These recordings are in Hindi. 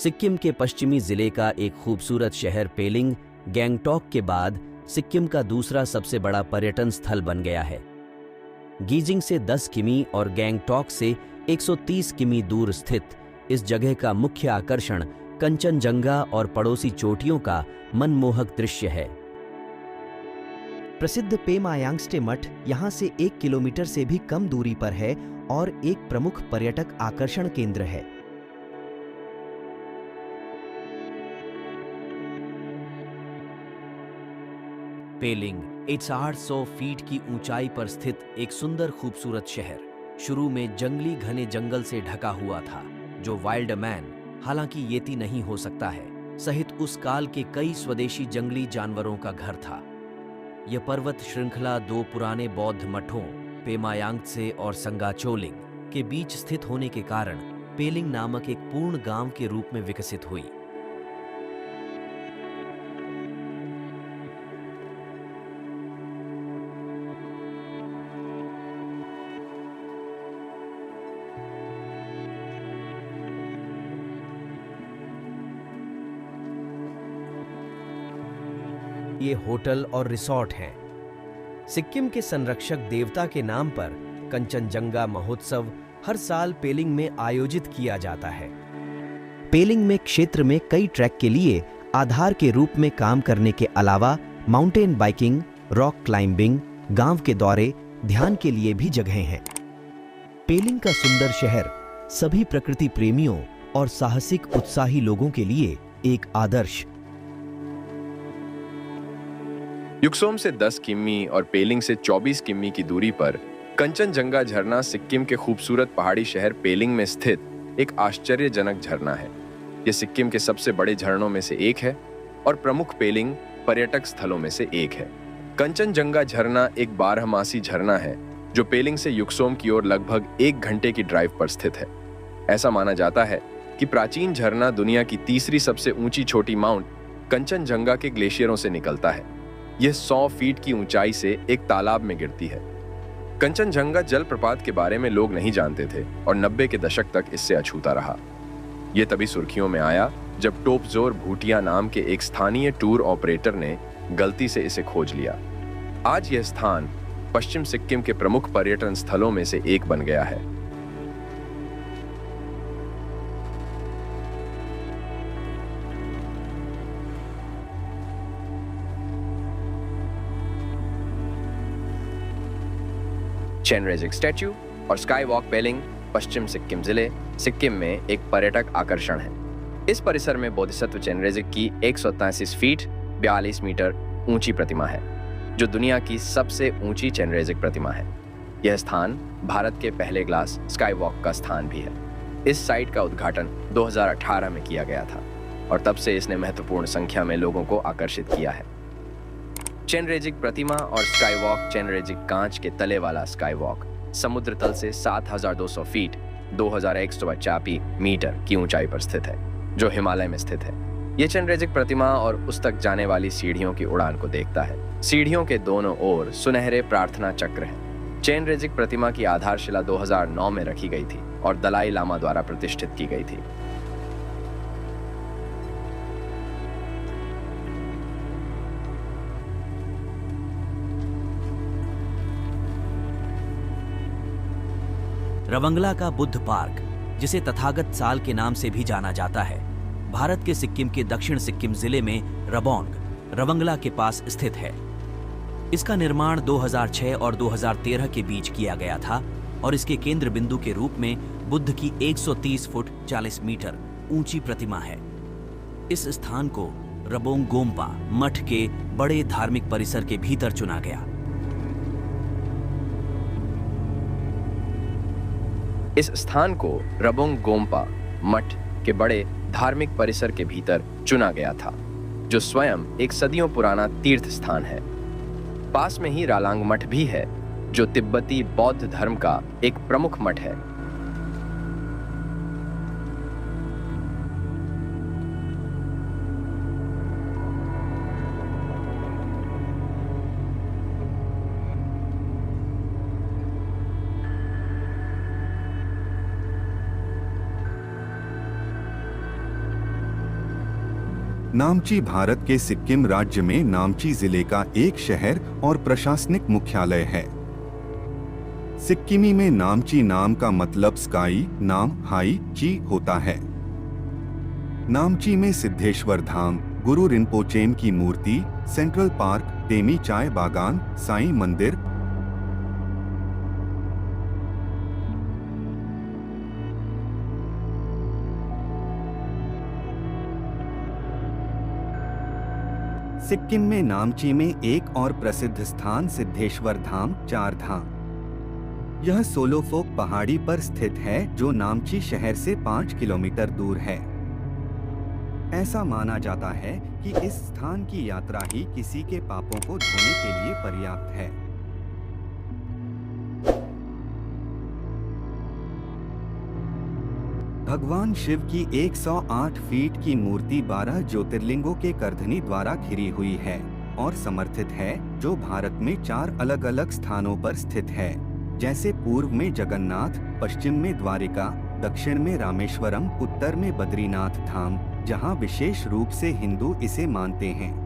सिक्किम के पश्चिमी जिले का एक खूबसूरत शहर पेलिंग गैंगटॉक के बाद सिक्किम का दूसरा सबसे बड़ा पर्यटन स्थल बन गया है। गीजिंग से 10 किमी और गैंगटॉक से 130 किमी दूर स्थित इस जगह का मुख्य आकर्षण कंचनजंगा और पड़ोसी चोटियों का मनमोहक दृश्य है। प्रसिद्ध पेमा यांगस्टे मठ यहाँ से 1 किलोमीटर से भी कम दूरी पर है और एक प्रमुख पर्यटक आकर्षण केंद्र है। पेलिंग 800 फीट की ऊंचाई पर स्थित एक सुंदर खूबसूरत शहर शुरू में जंगली घने जंगल से ढका हुआ था, जो वाइल्ड मैन, हालांकि येती नहीं हो सकता है, सहित उस काल के कई स्वदेशी जंगली जानवरों का घर था। यह पर्वत श्रृंखला 2 पुराने बौद्ध मठों पेमा यांगत्से और संगाचोलिंग के बीच स्थित होने के कारण पेलिंग नामक एक पूर्ण गांव के रूप में विकसित हुई। ये होटल और रिसॉर्ट हैं। सिक्किम के संरक्षक देवता के नाम पर कंचनजंगा महोत्सव हर साल पेलिंग में आयोजित किया जाता है। पेलिंग में क्षेत्र में कई ट्रैक के लिए आधार के रूप में काम करने के अलावा माउंटेन बाइकिंग, रॉक क्लाइंबिंग, गांव के दौरे, ध्यान के लिए भी जगहें हैं। पेलिंग का सुंदर शहर सभी प्रकृति प्रेमियों और साहसिक उत्साही लोगों के लिए एक आदर्श। युकसोम से 10 किमी और पेलिंग से 24 किमी की दूरी पर कंचनजंगा झरना सिक्किम के खूबसूरत पहाड़ी शहर पेलिंग में स्थित एक आश्चर्यजनक झरना है। यह सिक्किम के सबसे बड़े झरनों में से एक है और प्रमुख पेलिंग पर्यटक स्थलों में से एक है। कंचनजंगा झरना एक 12मासी झरना है जो पेलिंग से युकसोम की ओर लगभग 1 घंटे की ड्राइव पर स्थित है। ऐसा माना जाता है कि प्राचीन झरना दुनिया की तीसरी सबसे ऊंची छोटी माउंट कंचनजंगा के ग्लेशियरों से निकलता है। यह 100 फीट की ऊंचाई से एक तालाब में गिरती है। कंचनजंगा जलप्रपात के बारे में लोग नहीं जानते थे और 90 के दशक तक इससे अछूता रहा। यह तभी सुर्खियों में आया जब टोपजोर भूटिया नाम के एक स्थानीय टूर ऑपरेटर ने गलती से इसे खोज लिया। आज यह स्थान पश्चिम सिक्किम के प्रमुख पर्यटन स्थलों में से एक बन गया है। चेनरेजिक स्टैच्यू और स्काई वॉक पेलिंग पश्चिम सिक्किम जिले सिक्किम में एक पर्यटक आकर्षण है। इस परिसर में बोधिसत्व चेनरेजिक की 183 फीट 42 मीटर ऊंची प्रतिमा है, जो दुनिया की सबसे ऊंची चेनरेजिक प्रतिमा है। यह स्थान भारत के पहले ग्लास स्काई वॉक का स्थान भी है। इस साइट का उद्घाटन 2018 में किया गया था और तब से इसने महत्वपूर्ण संख्या में लोगों को आकर्षित किया है। चेनरेजिक प्रतिमा और स्काई वॉक चेनरेजिक कांच के तले वाला स्काई वॉक समुद्र तल से 7200 फीट 2150 मीटर की ऊंचाई पर स्थित है, जो हिमालय में स्थित है। यह चेनरेजिक प्रतिमा और उस तक जाने वाली सीढ़ियों की उड़ान को देखता है। सीढ़ियों के दोनों ओर सुनहरे प्रार्थना चक्र हैं। चेनरेजिक प्रतिमा की आधारशिला 2009 में रखी गई थी और दलाई लामा द्वारा प्रतिष्ठित की गई थी। रवंगला का बुद्ध पार्क, जिसे तथागत साल के नाम से भी जाना जाता है, भारत के सिक्किम के दक्षिण सिक्किम जिले में रबोंग, रवंगला के पास स्थित है। इसका निर्माण 2006 और 2013 के बीच किया गया था और इसके केंद्र बिंदु के रूप में बुद्ध की 130 फुट 40 मीटर ऊंची प्रतिमा है। इस स्थान को रबोंग गोम्पा मठ के बड़े धार्मिक परिसर के भीतर चुना गया। इस स्थान को रबोंग गोम्पा मठ के बड़े धार्मिक परिसर के भीतर चुना गया था, जो स्वयं एक सदियों पुराना तीर्थ स्थान है। पास में ही रालांग मठ भी है, जो तिब्बती बौद्ध धर्म का एक प्रमुख मठ है। नामची भारत के सिक्किम राज्य में नामची जिले का एक शहर और प्रशासनिक मुख्यालय है। सिक्किमी में नामची नाम का मतलब स्काई नाम हाई ची होता है। नामची में सिद्धेश्वर धाम, गुरु रिनपोचेम की मूर्ति, सेंट्रल पार्क, तेमी चाय बागान, साईं मंदिर, सिक्किम में नामची में एक और प्रसिद्ध स्थान सिद्धेश्वर धाम, चार धाम। यह सोलोफोक पहाड़ी पर स्थित है जो नामची शहर से 5 किलोमीटर दूर है। ऐसा माना जाता है कि इस स्थान की यात्रा ही किसी के पापों को धोने के लिए पर्याप्त है। भगवान शिव की 108 फीट की मूर्ति 12 ज्योतिर्लिंगों के करधनी द्वारा घिरी हुई है और समर्थित है, जो भारत में 4 अलग अलग स्थानों पर स्थित है, जैसे पूर्व में जगन्नाथ, पश्चिम में द्वारिका, दक्षिण में रामेश्वरम, उत्तर में बद्रीनाथ धाम, जहां विशेष रूप से हिंदू इसे मानते हैं।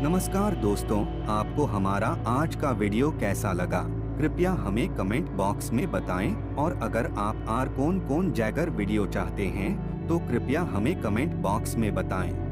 नमस्कार दोस्तों, आपको हमारा आज का वीडियो कैसा लगा? कृपया हमें कमेंट बॉक्स में बताएं और अगर आप और कौन जैगर वीडियो चाहते हैं तो कृपया हमें कमेंट बॉक्स में बताएं।